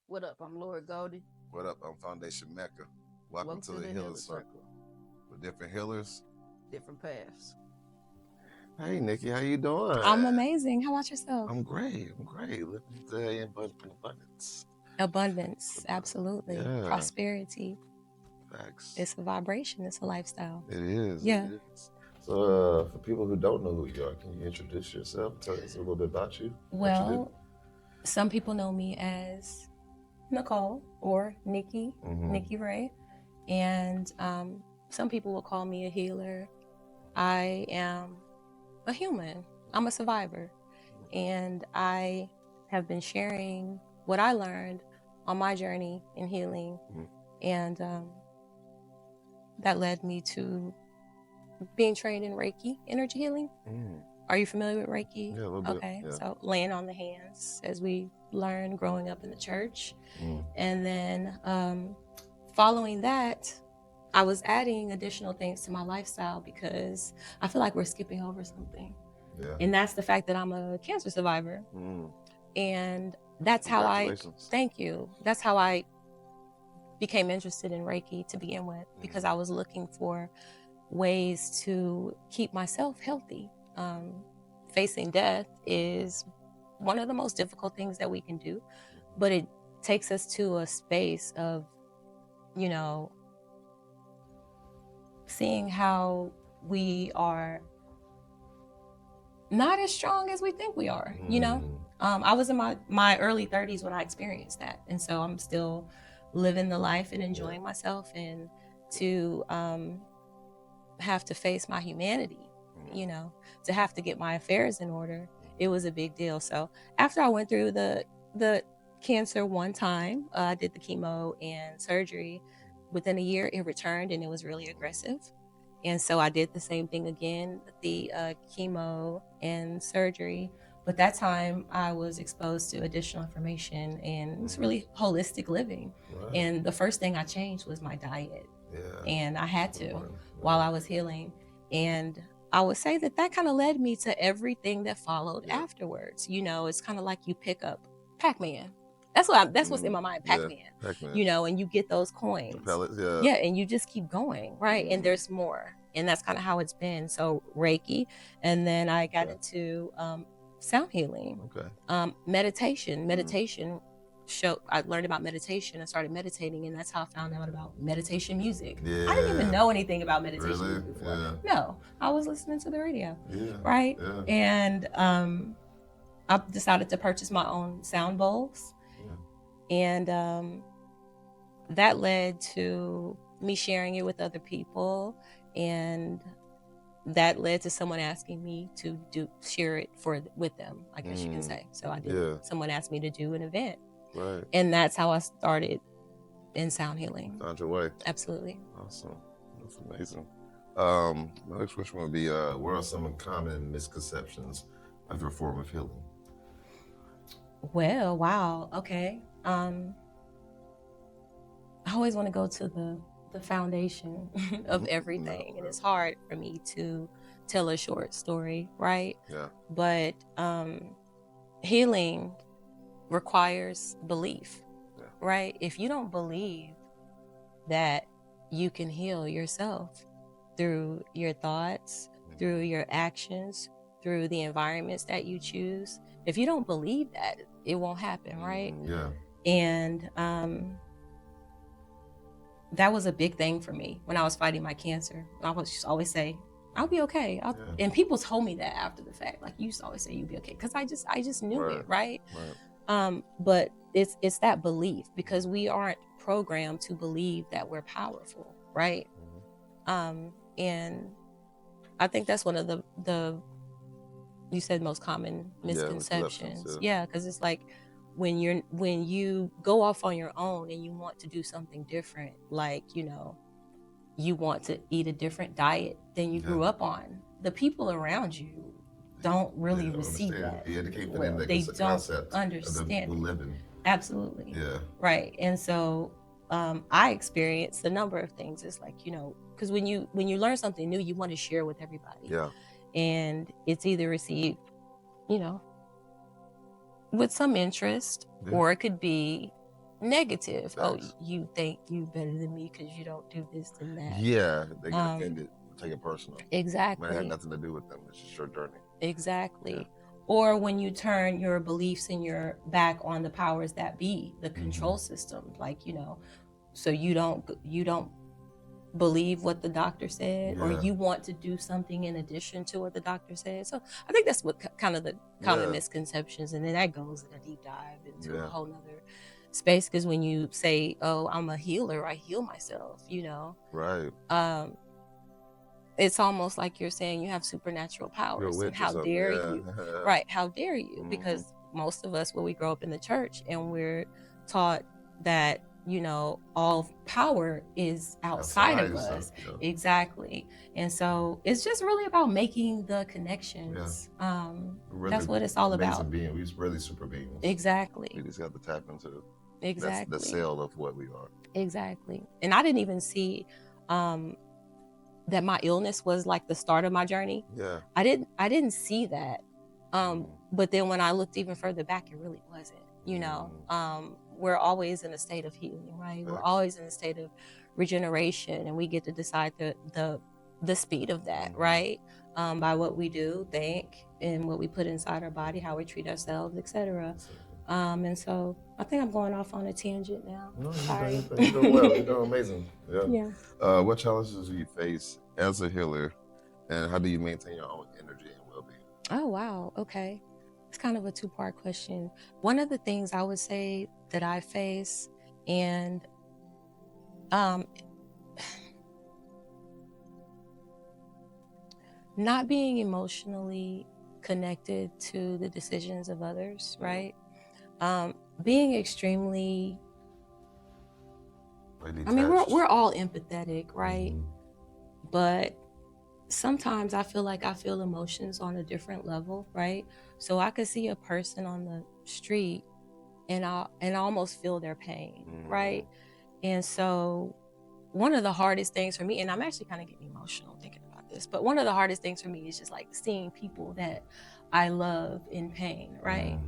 What up? I'm Lord Goldie. What up? I'm Foundation Mecca. Welcome to the Healerz Circle. With different healers, different paths. Hey, Nikki, how you doing? I'm amazing. How about yourself? I'm great. Living today in abundance. Abundance, absolutely. Yeah. Prosperity. Facts. It's a vibration. It's a lifestyle. It is. Yeah. It is. So, for people who don't know who you are, can you introduce yourself? Tell us a little bit about you. Well, some people know me as Nicole or Nikki, Nikki Ray. And some people will call me a healer. I am a human. I'm a survivor. And I have been sharing what I learned on my journey in healing. And that led me to being trained in Reiki, energy healing. Are you familiar with Reiki? Yeah, a little bit. Okay, Yeah. so laying on the hands, as we learned growing up in the church. And then following that, I was adding additional things to my lifestyle because I feel like we're skipping over something. Yeah. And that's the fact that I'm a cancer survivor. And that's how thank you. That's how I became interested in Reiki to begin with, because I was looking for ways to keep myself healthy. Facing death is one of the most difficult things that we can do, but it takes us to a space of, you know, seeing how we are not as strong as we think we are, you know? I was in my early 30s when I experienced that. And so I'm still living the life and enjoying myself, and to have to face my humanity, you know, to have to get my affairs in order. It was a big deal. So after I went through the cancer one time, I did the chemo and surgery. Within a year, it returned and it was really aggressive. And so I did the same thing again, the chemo and surgery. But that time I was exposed to additional information, and it was really holistic living. Right. And the first thing I changed was my diet. Yeah. And I had to while I was healing. And I would say that kind of led me to everything that followed afterwards. You know, it's kind of like you pick up Pac-Man. That's what's in my mind, Pac-Man. You know, and you get those coins. The pellets, yeah, and you just keep going, right? And there's more. And that's kind of how it's been. So Reiki, and then I got into sound healing. Meditation. I learned about meditation and started meditating, and that's how I found out about meditation music. I didn't even know anything about meditation music before. No, I was listening to the radio, right? And I decided to purchase my own sound bowls, and that led to me sharing it with other people, and that led to someone asking me to share it with them, I guess you can say. So I did. Yeah. Someone asked me to do an event. Right. And that's how I started in sound healing. Found your way. Absolutely. Awesome. That's amazing. My next question would be, what are some common misconceptions of your form of healing? Well, wow. Okay. I always want to go to the foundation of everything. And it's hard for me to tell a short story, right? Yeah. But healing requires belief, right? If you don't believe that you can heal yourself through your thoughts, through your actions, through the environments that you choose, if you don't believe that, it won't happen, right? Yeah. And that was a big thing for me when I was fighting my cancer. I would just always say, I'll be okay. And people told me that after the fact, like, you used to always say you'll be okay, because I just knew it, right? But it's that belief, because we aren't programmed to believe that we're powerful, right? And I think that's one of the you said most common misconceptions. Yeah, because it's like when you go off on your own and you want to do something different, like, you know, you want to eat a different diet than you grew up on, the people around you don't really receive that. They don't understand it. Absolutely. Yeah. Right. And so I experienced a number of things. It's like, you know, because when you learn something new, you want to share with everybody. Yeah. And it's either received, you know, with some interest, or it could be negative. Facts. Oh, you think you better than me because you don't do this and that. Yeah, they get offended, take it personal. Exactly. But it had nothing to do with them. It's just your journey. Exactly. Yeah. Or when you turn your beliefs and your back on the powers that be, the control system, like, you know, so you don't believe what the doctor said, or you want to do something in addition to what the doctor said. So I think that's what kind of the common misconceptions, and then that goes in a deep dive into a whole nother space, because when you say, oh, I'm a healer, I heal myself, you know, right, it's almost like you're saying you have supernatural powers, and how dare you, right, how dare you, because most of us, when we grow up in the church and we're taught that, you know, all power is outside of us. Exactly. And so it's just really about making the connections. Really, that's what it's all about. Being, we're really super beings. Exactly. We just got to tap into that's the cell of what we are. Exactly. And I didn't even see that my illness was like the start of my journey. Yeah. I didn't see that. But then when I looked even further back, it really wasn't, you know. We're always in a state of healing, right? We're always in a state of regeneration, and we get to decide the speed of that, right? By what we do, think, and what we put inside our body, how we treat ourselves, etc. And so I think I'm going off on a tangent now. No, you're doing well. You're doing amazing. Yeah. What challenges do you face as a healer, and how do you maintain your own energy and well-being? Oh, wow. Okay. It's kind of a two-part question. One of the things I would say that I face, and not being emotionally connected to the decisions of others, right? Being extremely, I mean, we're all empathetic, right? But sometimes I feel like I feel emotions on a different level, right? So I could see a person on the street and I almost feel their pain, right? And so one of the hardest things for me, and I'm actually kind of getting emotional thinking about this, but one of the hardest things for me is just like seeing people that I love in pain, right?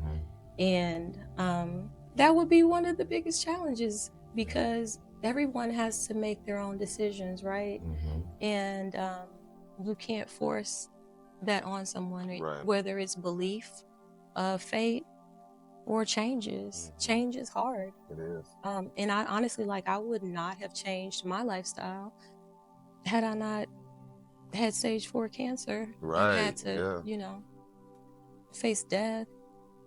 And that would be one of the biggest challenges, because everyone has to make their own decisions, right? And you can't force that on someone, whether it's belief, fate, or changes. Change is hard. It is. And I honestly, like, I would not have changed my lifestyle had I not had stage 4 cancer. Right. And had to, you know, face death.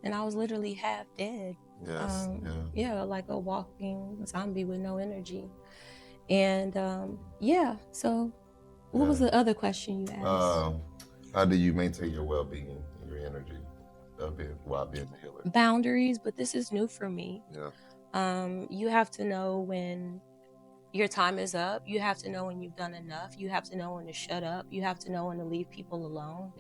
And I was literally half dead. Yes. Yeah, like a walking zombie with no energy. And so what was the other question you asked? How do you maintain your well-being and your energy while being a healer? Boundaries, but this is new for me. Yeah. You have to know when your time is up. You have to know when you've done enough. You have to know when to shut up. You have to know when to leave people alone.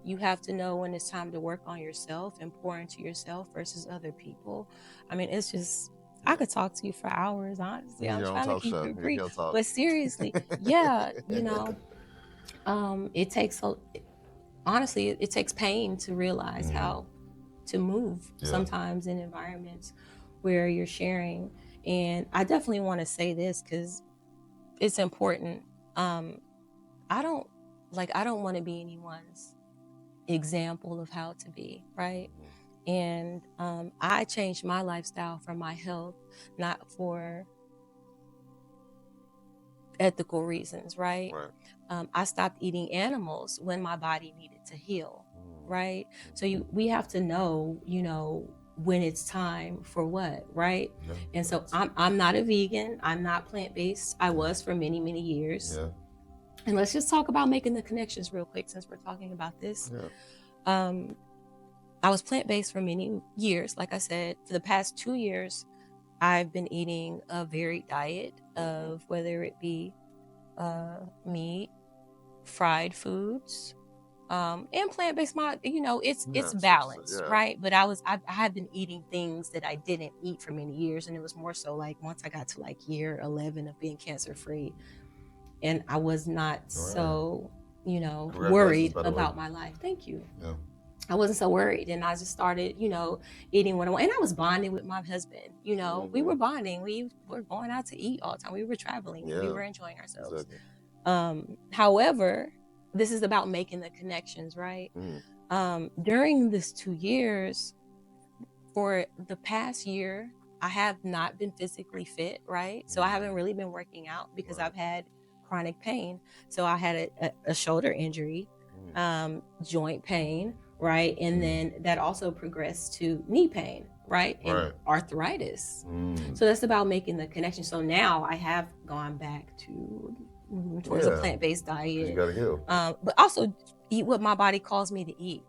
You have to know when it's time to work on yourself and pour into yourself versus other people. I mean, it's just, I could talk to you for hours, honestly. I'm trying to keep it brief. But seriously, you know, it takes, honestly, it takes pain to realize how to move sometimes in environments where you're sharing. And I definitely want to say this because it's important. I don't want to be anyone's example of how to be, right? And I changed my lifestyle for my health, not for ethical reasons, right? I stopped eating animals when my body needed to heal, right? So we have to know, you know, when it's time for what, right? And so I'm not a vegan. I'm not plant-based. I was for many, many years. And let's just talk about making the connections real quick since we're talking about this. I was plant-based for many years. Like I said, for the past 2 years, I've been eating a varied diet of whether it be meat, fried foods, and plant-based. You know, it's balanced, right? But I have been eating things that I didn't eat for many years, and it was more so like once I got to like year 11 of being cancer-free, and I was not so, you know, worried about my life. Thank you. I wasn't so worried, and I just started, eating what I want. And I was bonding with my husband. We were bonding. We were going out to eat all the time. We were traveling. We were enjoying ourselves. Exactly. However, this is about making the connections, right? During this 2 years, for the past year, I have not been physically fit, right? So I haven't really been working out because I've had chronic pain. So I had a shoulder injury, joint pain, right? And then that also progressed to knee pain, right? And arthritis. So that's about making the connection. So now I have gone back towards a plant-based diet. You gotta heal. But also eat what my body calls me to eat.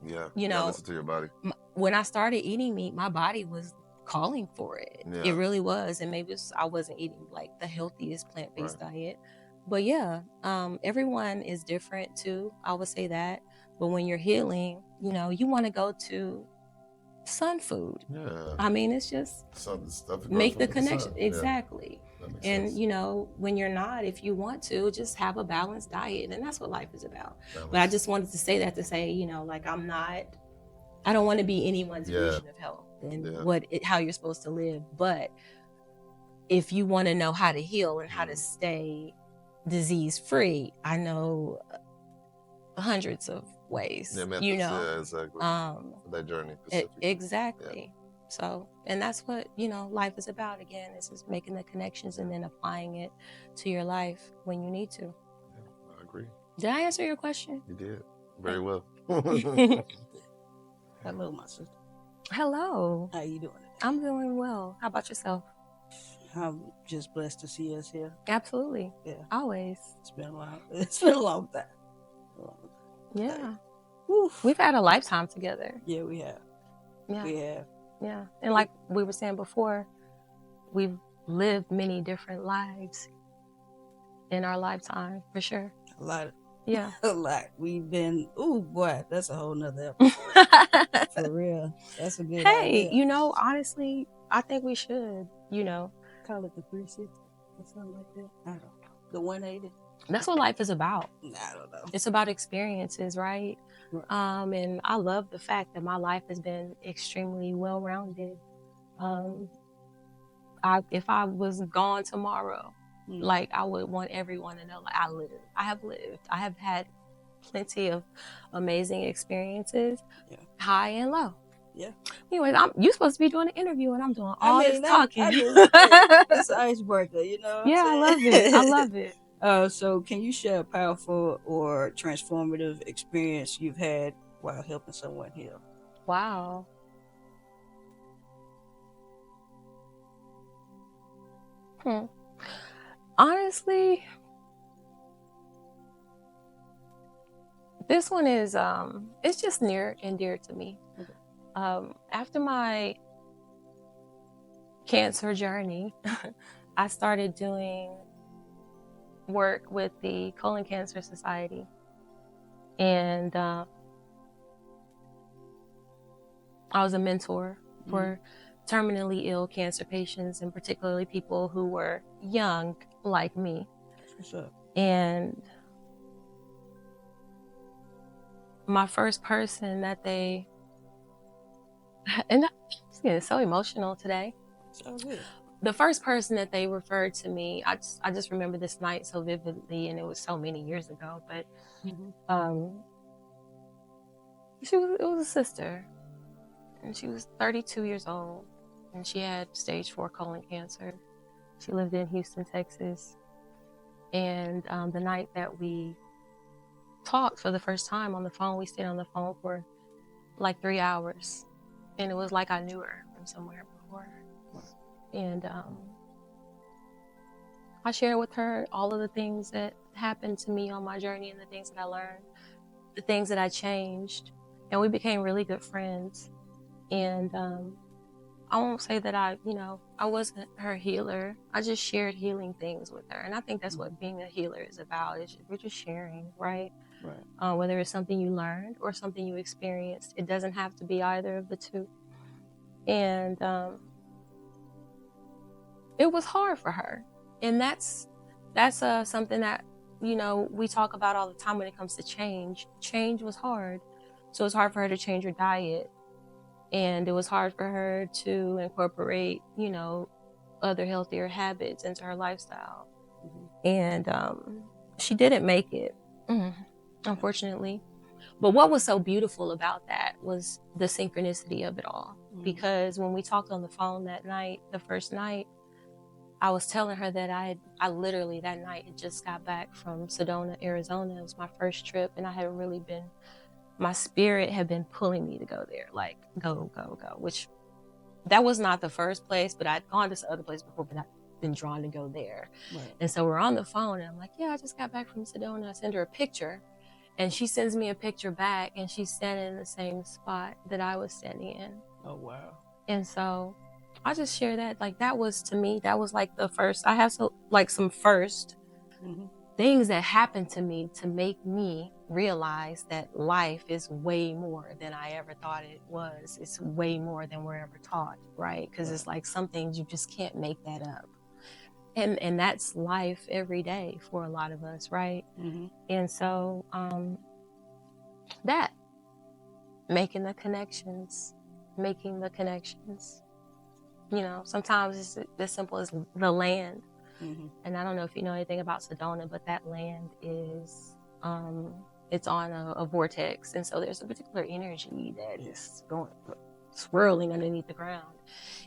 Yeah, you gotta listen to your body. When I started eating meat, my body was calling for it. Yeah. It really was. And maybe I wasn't eating like the healthiest plant-based diet. But yeah, everyone is different too. I would say that. But when you're healing, you want to go to sun food. Yeah. I mean, it's just make the connection. Exactly. And sense. When you're not, if you want to, just have a balanced diet. And that's what life is about. But I just wanted to say that to say, like I don't want to be anyone's vision of health and how you're supposed to live. But if you want to know how to heal and how to stay disease free, I know hundreds of ways. Yeah, exactly. That journey. Exactly. Yeah. So, and that's what, life is about. Again, it's just making the connections and then applying it to your life when you need to. Yeah, I agree. Did I answer your question? You did. Very well. Hello, my sister. Hello. How you doing today? I'm doing well. How about yourself? I'm just blessed to see us here. Absolutely. Yeah. Always. It's been a long time. Yeah. Oof. We've had a lifetime together. Yeah, we have. Yeah. We have. Yeah. And like we were saying before, we've lived many different lives in our lifetime, for sure. A lot. Yeah. A lot. We've been, that's a whole nother episode. For real. That's a good idea. Honestly, I think we should, Call it the 360 or something like that. I don't know. The 180. That's what life is about. I don't know. It's about experiences, right? And I love the fact that my life has been extremely well-rounded. If I was gone tomorrow, like I would want everyone to know, like I have lived. I have had plenty of amazing experiences, high and low. Yeah. Anyways, you're supposed to be doing an interview, and I'm doing all this talking. It's an icebreaker, Yeah, I love it. I love it. So can you share a powerful or transformative experience you've had while helping someone heal? Wow. Honestly, this one is it's just near and dear to me. Okay. After my cancer journey, I started doing work with the Colon Cancer Society, and I was a mentor for terminally ill cancer patients, and particularly people who were young like me. What's up? And my first person that they, and I'm getting so emotional today. So good. The first person that they referred to me, I just remember this night so vividly, and it was so many years ago, but it was a sister, and she was 32 years old, and she had stage 4 colon cancer. She lived in Houston, Texas, and the night that we talked for the first time on the phone, we stayed on the phone for like 3 hours, and it was like I knew her from somewhere before. And I shared with her all of the things that happened to me on my journey and the things that I learned, the things that I changed, and we became really good friends. And I won't say that I wasn't her healer. I just shared healing things with her, and I think that's what being a healer is about. We're just sharing, right? Right. Whether it's something you learned or something you experienced, it doesn't have to be either of the two. And it was hard for her, and that's something that we talk about all the time when it comes to change. Change was hard. So it's hard for her to change her diet. And it was hard for her to incorporate, you know, other healthier habits into her lifestyle. And she didn't make it, unfortunately. But what was so beautiful about that was the synchronicity of it all. Because when we talked on the phone that night, the first night, I was telling her that I literally that night had just got back from Sedona, Arizona. It was my first trip, and I had really been, my spirit had been pulling me to go there, like go, go, go, which that was not the first place, but I'd gone to some other place before, but I'd been drawn to go there. Right. And so we're on the phone, and I'm like, yeah, I just got back from Sedona. I send her a picture, and she sends me a picture back, and she's standing in the same spot that I was standing in. Oh, wow. And so I just share that, like, that was, to me, that was like the first, I have some first things that happened to me to make me realize that life is way more than I ever thought it was. It's way more than we're ever taught, right? Because it's like some things you just can't make that up. And that's life every day for a lot of us, right? And so that, making the connections, you know, sometimes it's as simple as the land. And I don't know if you know anything about Sedona, but that land is, it's on a vortex. And so there's a particular energy that is swirling underneath the ground.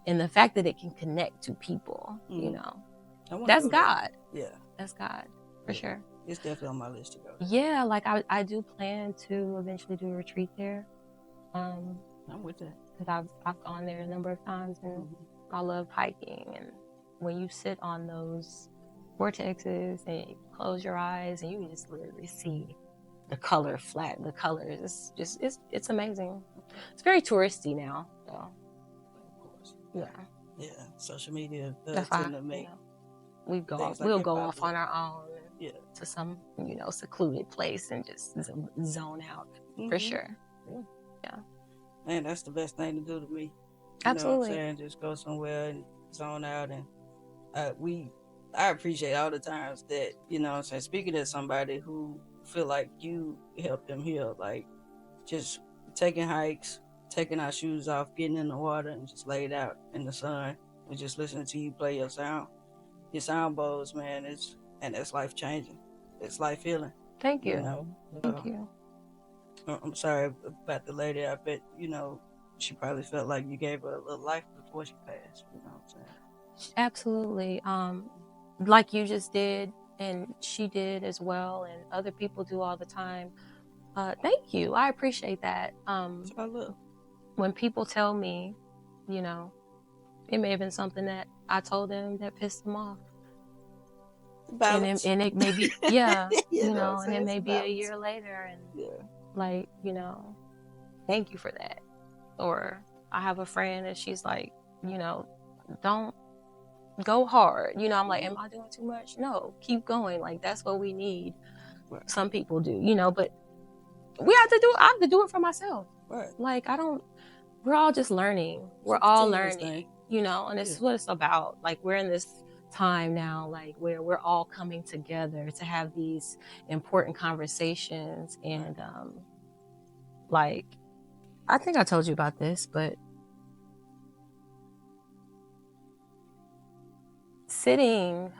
And the fact that it can connect to people, you know, that's God. Yeah. That's God, for sure. It's definitely on my list to go. Yeah, like I do plan to eventually do a retreat there. I'm with that. Because I've gone there a number of times, and I love hiking. And when you sit on those vortexes and you close your eyes and you can just literally see the colors. It's amazing. It's very touristy now, though. Of course. Yeah. Yeah. Social media does tend to make. We'll go off on our own to some, you know, secluded place and just zone out for sure. Yeah. Man, that's the best thing to do to me. Absolutely. You know what I'm saying? Just go somewhere and zone out. And I appreciate all the times that, you know what I'm saying, speaking to somebody who feel like you helped them heal, like just taking hikes, taking our shoes off, getting in the water and just laid out in the sun and just listening to you play your sound bowls, man. It's life changing. It's life healing. Thank you. You know? Thank you. I'm sorry about the lady. I bet, you know, she probably felt like you gave her a little life before she passed. You know what I'm saying? Absolutely. Like you just did, and she did as well, and other people do all the time. Thank you. I appreciate that. When people tell me, you know, it may have been something that I told them that pissed them off. And it may be, you know, and it may be a year later, and like, you know, thank you for that. Or I have a friend and she's like, you know, don't go hard. You know, I'm like, am I doing too much? No, keep going. Like, that's what we need. Right. Some people do, you know, but I have to do it for myself. Right. Like, we're all just learning. We're all learning, you know, and it's what it's about. Like, we're in this time now, like, where we're all coming together to have these important conversations. And like, I think I told you about this, but sitting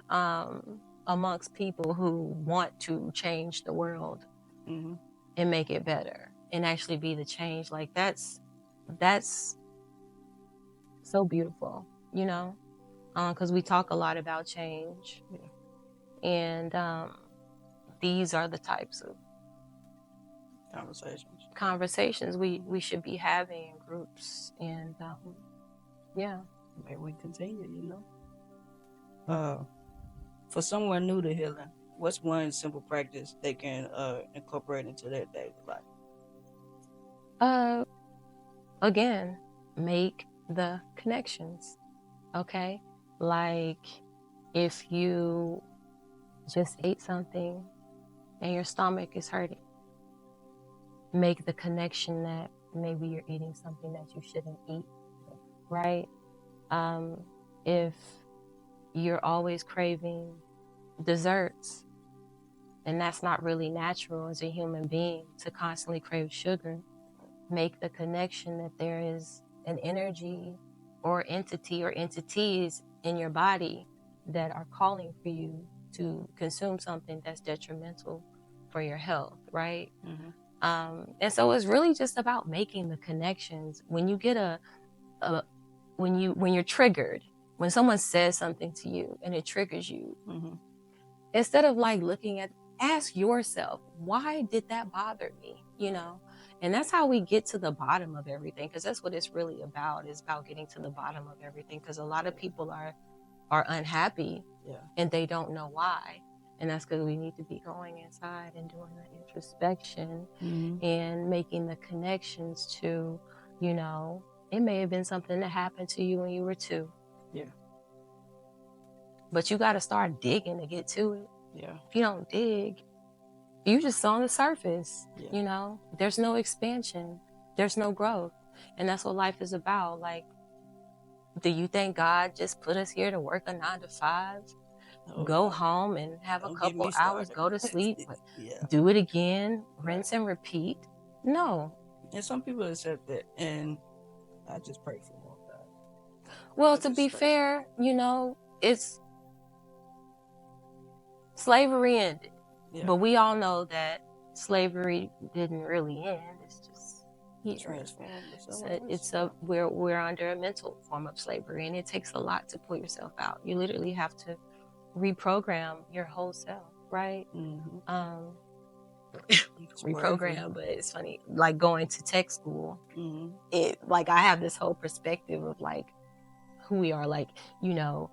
amongst people who want to change the world and make it better and actually be the change, like, that's so beautiful, you know, because we talk a lot about change, and these are the types of conversations we should be having in groups. And maybe we continue, you know. For someone new to healing, what's one simple practice they can incorporate into their daily life? Again, make the connections. Okay, like, if you just ate something and your stomach is hurting, make the connection that maybe you're eating something that you shouldn't eat, right? If you're always craving desserts, and that's not really natural as a human being to constantly crave sugar, make the connection that there is an energy or entity or entities in your body that are calling for you to consume something that's detrimental for your health, right? And so it's really just about making the connections. When you get when you're triggered, when someone says something to you and it triggers you, instead of like looking at, ask yourself, why did that bother me? You know, and that's how we get to the bottom of everything, because that's what it's really about. It's about getting to the bottom of everything, because a lot of people are unhappy and they don't know why. And that's because we need to be going inside and doing the introspection and making the connections to, you know, it may have been something that happened to you when you were 2. But you got to start digging to get to it. If you don't dig, you just on the surface. You know, there's no expansion, there's no growth. And that's what life is about. Like, do you think God just put us here to work a 9 to 5, go home and have a couple hours, go to sleep, do it again, rinse and repeat? No. And some people accept that, and I just pray for more of that. Well, to be fair, you know, it's slavery ended, but we all know that slavery didn't really end. It's just we're under a mental form of slavery, and it takes a lot to pull yourself out. You literally have to reprogram your whole self, right? Reprogram, but it's funny, like going to tech school, it like I have this whole perspective of like who we are, like, you know,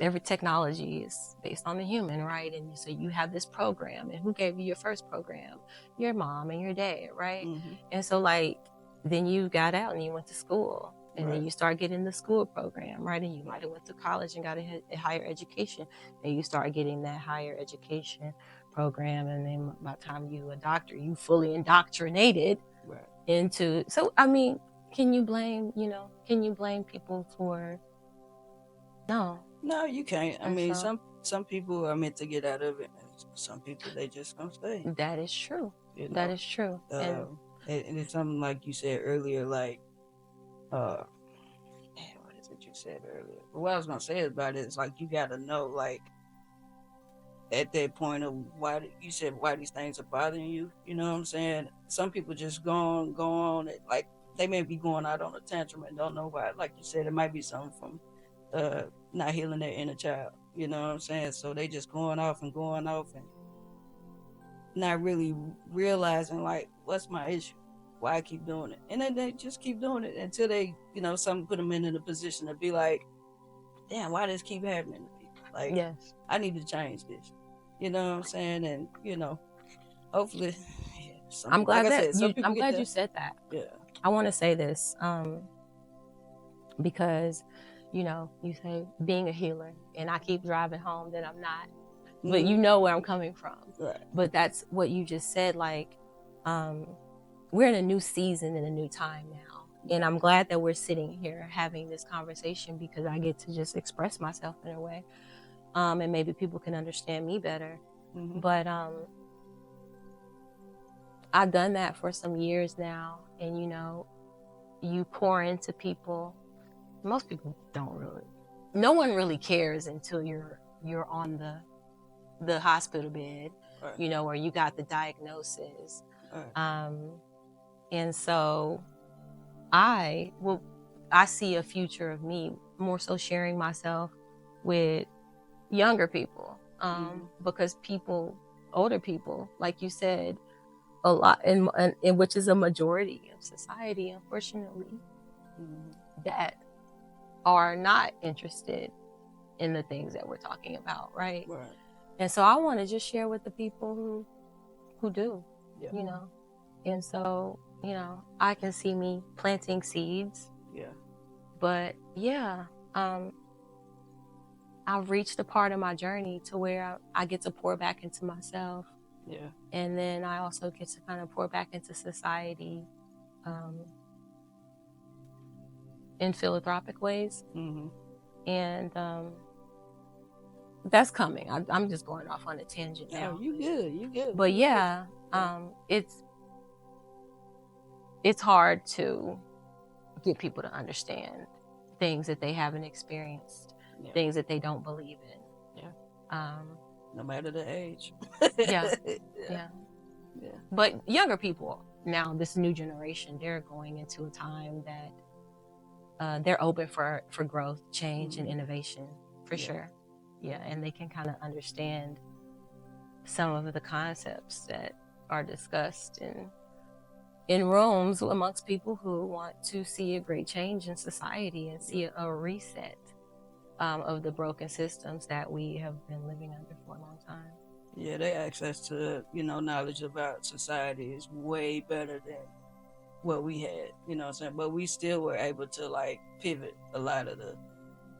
every technology is based on the human, right? And so you have this program, and who gave you your first program? Your mom and your dad, right? And so like then you got out and you went to school, and then you start getting the school program, right? And you might have went to college and got a higher education, and you start getting that higher education program, and then by the time you a doctor, you fully indoctrinated into. So I mean, can you blame people for? No, you can't. I mean, some people are meant to get out of it, and some people they just gonna stay. That is true. You know? That is true. And it's something like you said earlier, like what is it you said earlier? What I was gonna say about it is like you gotta know, like, at that point of why these things are bothering you. You know what I'm saying? Some people just go on. Like they may be going out on a tantrum and don't know why. Like you said, it might be something from not healing their inner child. You know what I'm saying? So they just going off and not really realizing like what's my issue, why I keep doing it, and then they just keep doing it until they, you know, something put them in a position to be like, damn, why does this keep happening to me? Like, I need to change this. You know what I'm saying? And you know, hopefully, I'm glad you said that. Yeah, I want to say this because, you know, you say being a healer, and I keep driving home that I'm not, but you know where I'm coming from. Right. But that's what you just said. Like, we're in a new season and a new time now, and I'm glad that we're sitting here having this conversation, because I get to just express myself in a way, and maybe people can understand me better. But I've done that for some years now, and you know, you pour into people. Most people don't really. No one really cares until you're on the hospital bed, you know, or you got the diagnosis. And so I see a future of me more so sharing myself with younger people, because older people, like you said, a lot, and which is a majority of society, unfortunately, that are not interested in the things that we're talking about, right? And so I want to just share with the people who do, you know. And so, you know, I can see me planting seeds. But I've reached a part of my journey to where I get to pour back into myself. And then I also get to kind of pour back into society in philanthropic ways. And that's coming. I'm just going off on a tangent now. You good. But yeah, it's hard to get people to understand things that they haven't experienced, things that they don't believe in. No matter the age. Yeah. But younger people now, this new generation, they're going into a time that they're open for growth, change, and innovation, for sure. Yeah, and they can kind of understand some of the concepts that are discussed in rooms amongst people who want to see a great change in society and see a reset of the broken systems that we have been living under for a long time. Yeah, their access to, knowledge about society is way better than what we had, you know what I'm saying? But we still were able to like pivot a lot of the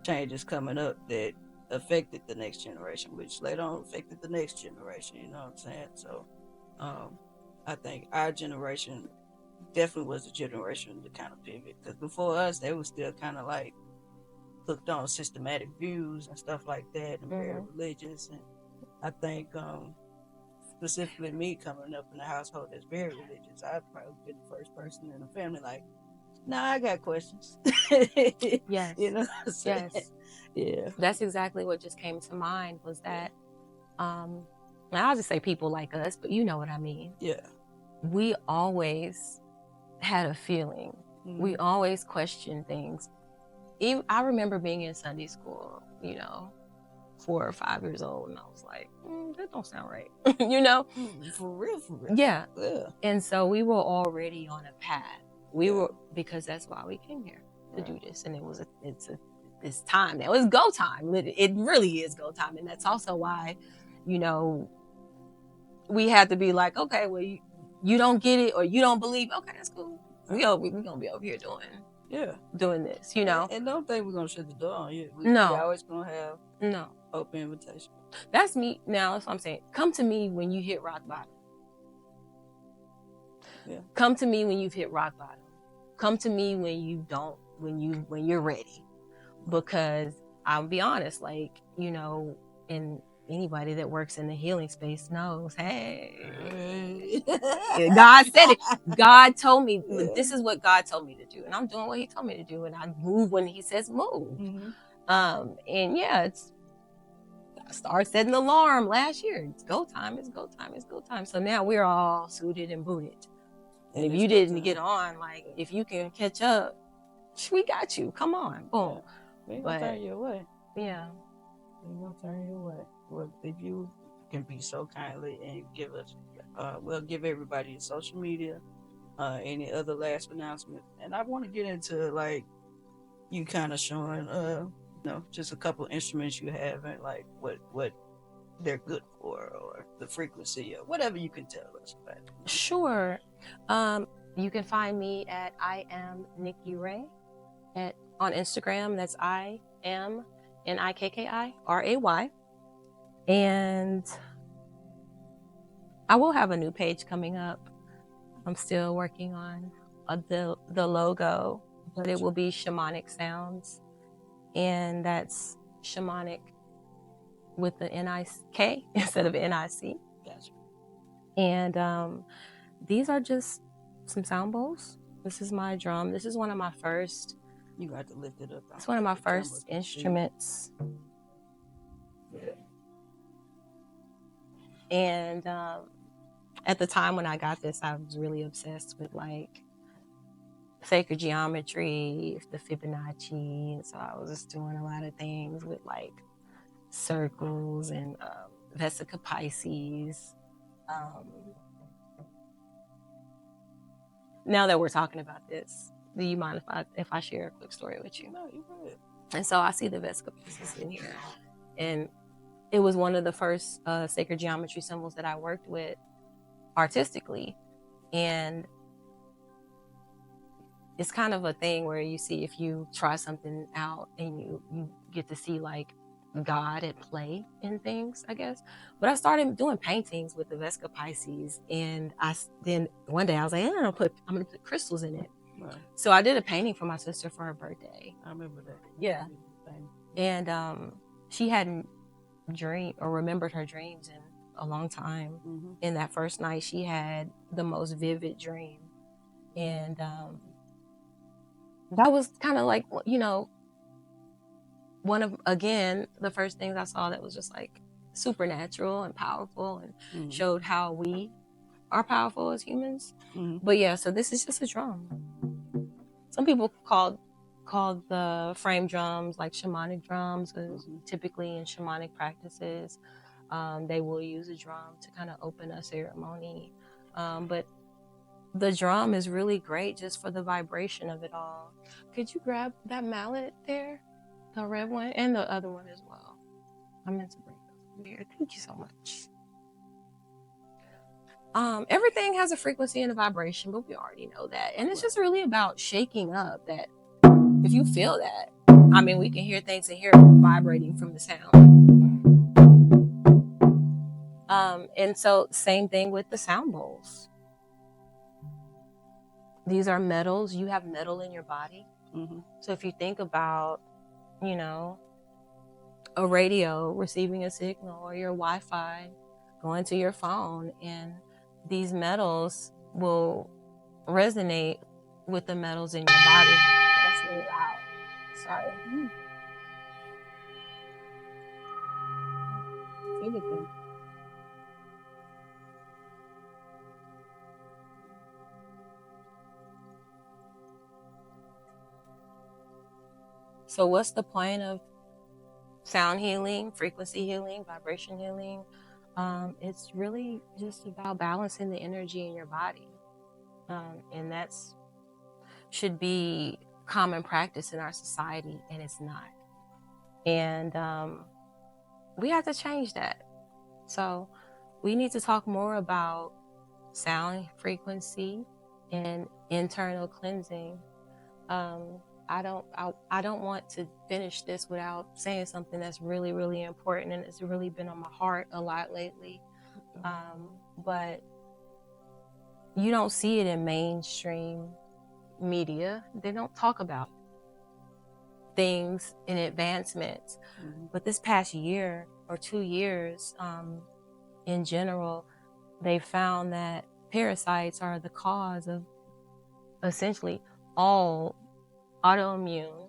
changes coming up that affected the next generation, which later on affected the next generation, you know what I'm saying? So I think our generation definitely was the generation to kind of pivot, because before us, they were still kind of like hooked on systematic views and stuff like that, and very religious. And I think specifically me coming up in a household that's very religious, I've probably been the first person in the family like, nah, I got questions. Yes. You know what I'm saying? Yes. Yeah. That's exactly what just came to mind, was that I'll just say people like us, but you know what I mean. Yeah. We always had a feeling. We always questioned things. Even, I remember being in Sunday school, 4 or 5 years old, and I was like, that don't sound right. For real. Yeah. And so we were already on a path. We were, because that's why we came here to do this. And it's time now. It's go time. It really is go time. And that's also why, we had to be like, okay, well, you don't get it or you don't believe. Okay, that's cool. We're gonna be over here doing this, And don't think we're gonna shut the door on you. We always gonna have open invitation. That's me. Now that's what I'm saying. Come to me when you hit rock bottom. Yeah. Come to me when you've hit rock bottom. Come to me when you're ready. Because I'll be honest, and anybody that works in the healing space knows, hey, God said it. God told me, this is what God told me to do. And I'm doing what he told me to do. And I move when he says move. And yeah, I started setting the alarm last year. It's go time. So now we're all suited and booted. And if you didn't get on, if you can catch up, we got you. Come on. Boom. We ain't gonna turn you away. Yeah. We ain't gonna turn you away. Well, if you can be so kindly and give us, we'll give everybody your social media, any other last announcements. And I want to get into you kind of showing, just a couple instruments you have and what they're good for, or the frequency, or whatever you can tell us about it. Sure. You can find me at I am Nikki Ray on Instagram. That's I am NIKKIRAY. And I will have a new page coming up. I'm still working on the logo, but it will be Shamanic Sounds. And that's shamanic with the NIK instead of NIC. Gotcha. And these are just some sound bowls. This is my drum. This is one of my first. You got to lift it up. It's one of my first instruments. Yeah. And at the time when I got this, I was really obsessed with sacred geometry, the Fibonacci, and so I was just doing a lot of things with circles and Vesica Pisces. Now that we're talking about this, do you mind if I share a quick story with you? No, you good. And so I see the Vesica Pisces in here, and it was one of the first sacred geometry symbols that I worked with artistically. And it's kind of a thing where you see, if you try something out and you get to see God at play in things, I guess. But I started doing paintings with the Vesica Pisces, and then one day I was like, I'm gonna put crystals in it. Right. So I did a painting for my sister for her birthday. I remember that. Yeah. And she hadn't dreamed or remembered her dreams in a long time. And that first night she had the most vivid dream. And that was kind of like, you know, one of, again, the first things I saw that was just like supernatural and powerful and showed how we are powerful as humans. But yeah, so this is just a drum. Some people call the frame drums like shamanic drums, because typically in shamanic practices, they will use a drum to kind of open a ceremony. But the drum is really great just for the vibration of it all. Could you grab that mallet there? The red one and the other one as well. I meant to bring those here. Thank you so much. Everything has a frequency and a vibration, but we already know that. And it's just really about shaking up that. If you feel that, I mean, we can hear things and hear vibrating from the sound. And so same thing with the sound bowls. These are metals. You have metal in your body. So if you think about, you know, a radio receiving a signal, or your Wi-Fi going to your phone, and these metals will resonate with the metals in your body. That's really loud. Sorry. Feel it though. So what's the point of sound healing, frequency healing, vibration healing? It's really just about balancing the energy in your body. And that's should be common practice in our society, and it's not. And we have to change that. So we need to talk more about sound frequency and internal cleansing. I don't want to finish this without saying something that's really, really important, and it's really been on my heart a lot lately. But you don't see it in mainstream media. They don't talk about things in advancements. But this past year or 2 years, in general, they found that parasites are the cause of essentially all autoimmune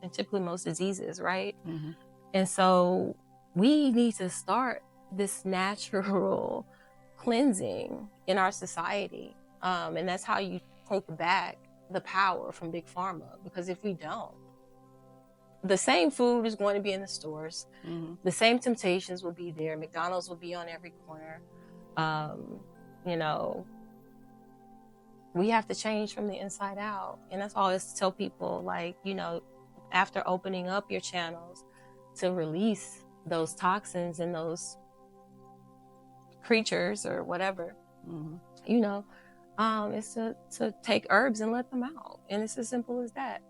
and typically most diseases, right? And so we need to start this natural cleansing in our society. And that's how you take back the power from Big Pharma. Because if we don't, the same food is going to be in the stores. The same temptations will be there. McDonald's will be on every corner. You know, we have to change from the inside out. And that's all I always tell people, like, you know, after opening up your channels to release those toxins and those creatures or whatever, you know, it's to take herbs and let them out. And it's as simple as that.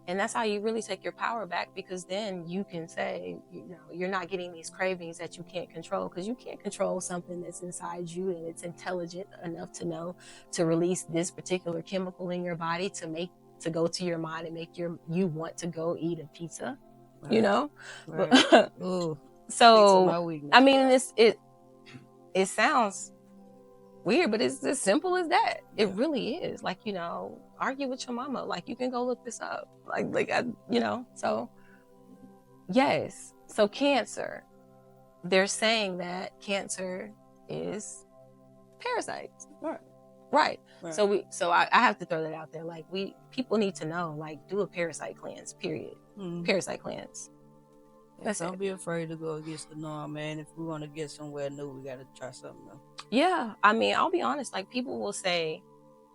And that's how you really take your power back, because then you can say, you know, you're not getting these cravings that you can't control, because you can't control something that's inside you and it's intelligent enough to know to release this particular chemical in your body to go to your mind and make you want to go eat a pizza, you know? Right. So, I mean, it sounds weird, but it's as simple as that. It really is. Like, you know, argue with your mama. Like, you can go look this up. You know, so yes. So cancer, they're saying that cancer is parasites. Right. So I have to throw that out there. Like, people need to know, like, do a parasite cleanse, period. Parasite cleanse. Don't be afraid to go against the norm, man. If we want to get somewhere new, we got to try something new. Yeah. I mean, I'll be honest. Like, people will say,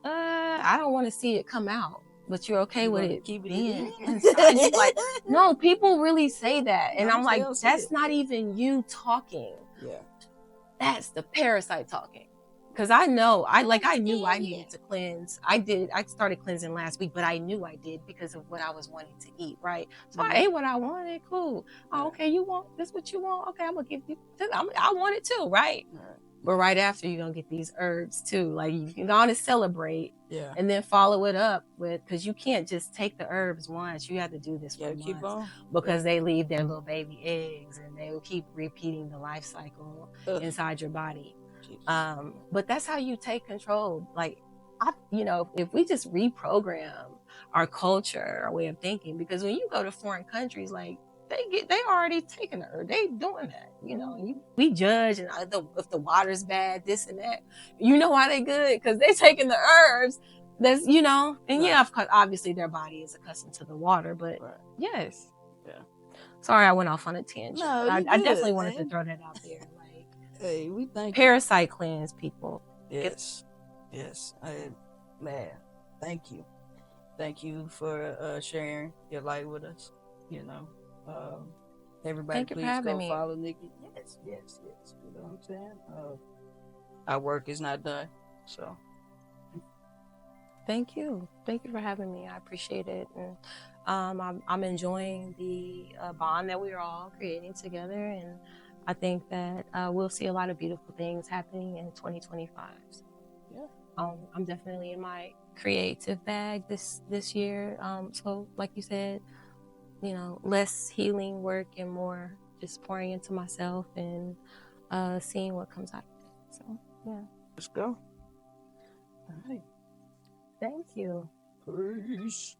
I don't want to see it come out, but you're okay with it being inside you. Like, no, people really say that. And I'm like, that's not even you talking. Yeah. That's the parasite talking. Because I knew I needed to cleanse. I started cleansing last week, but I knew I did because of what I was wanting to eat, right? So I ate what I wanted, cool. Oh, okay, you want this what you want? Okay, I'm going to give you this. I want it too, right? But right after, you're going to get these herbs too. Like, you can go on and celebrate and then follow it up with, because you can't just take the herbs once. You have to do this for months because they leave their little baby eggs and they will keep repeating the life cycle inside your body. But that's how you take control. Like, if we just reprogram our culture, our way of thinking, because when you go to foreign countries, like they already taking the herb, they doing that, we judge, and if the water's bad, this and that, why they good? Because they taking the herbs. That's and right. Yeah, of course, obviously their body is accustomed to the water, but right. Yes. Yeah. Sorry, I went off on a tangent. No, I definitely wanted to throw that out there. Like, hey, we thank parasite cleanse people. Yes. Yes. Man, thank you. Thank you for sharing your light with us. Everybody, please go follow Nikki. Yes. You know what I'm saying? Our work is not done, so. Thank you for having me. I appreciate it, and I'm enjoying the bond that we're all creating together, and I think that we'll see a lot of beautiful things happening in 2025. So, yeah, I'm definitely in my creative bag this year. So, like you said, less healing work and more just pouring into myself and seeing what comes out of it. So, yeah, let's go. All right. Thank you. Peace.